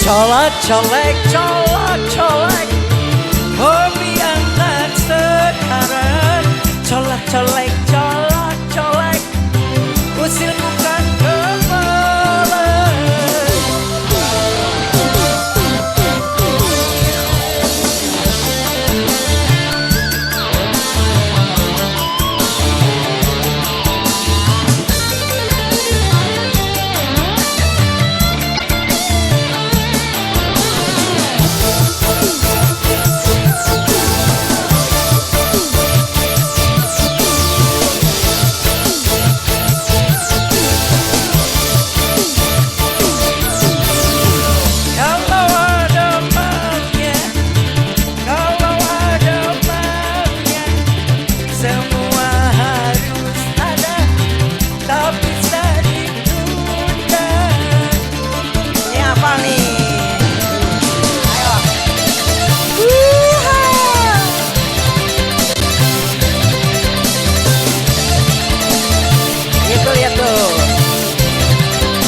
Colak colek, colak colek, hobi anak sekarang. Colak colek, colak colek, usil bukan kepala.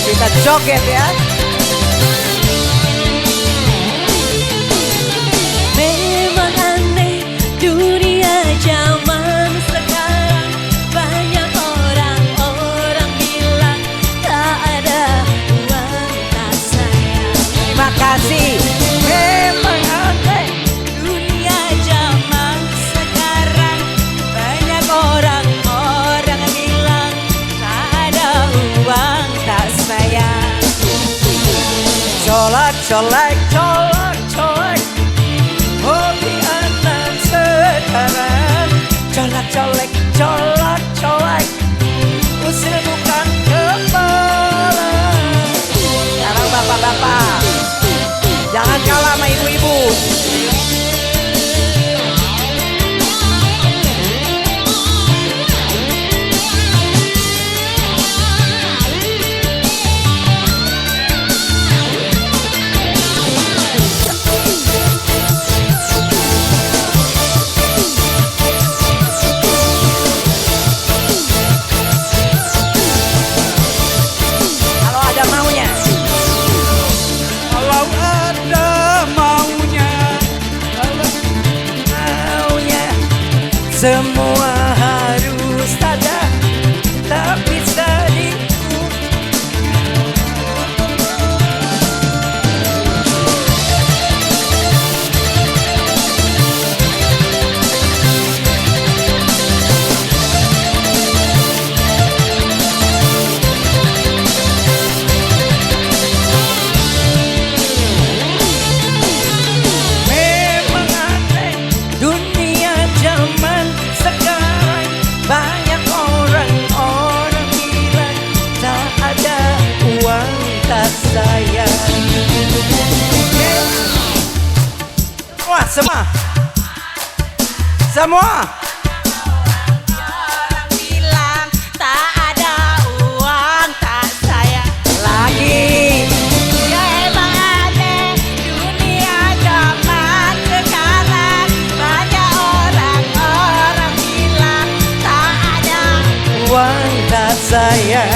Kita joget ya. Memang aneh dunia zaman sekarang. Banyak orang bilang tak ada uang tak sayang. Makasih. Memang aneh Dunia zaman sekarang. Banyak orang bilang tak ada uang tak sayang. colak colek, colak colek, hobi anak sekarang. Colak colek, colak colek, usil bukan kepala. Sekarang bapak-bapak, jangan kalah sama ibu-ibu. Semua harus ada, tak bisa diukur. Memang aneh dunia zaman sekarang. Banyak orang bilang tak ada uang tak sayang. Wah, semua Orang bilang tak ada uang tak sayang. lagi. Ya emang aneh dunia zaman sekarang. Banyak orang bilang tak ada Uang tak sayang.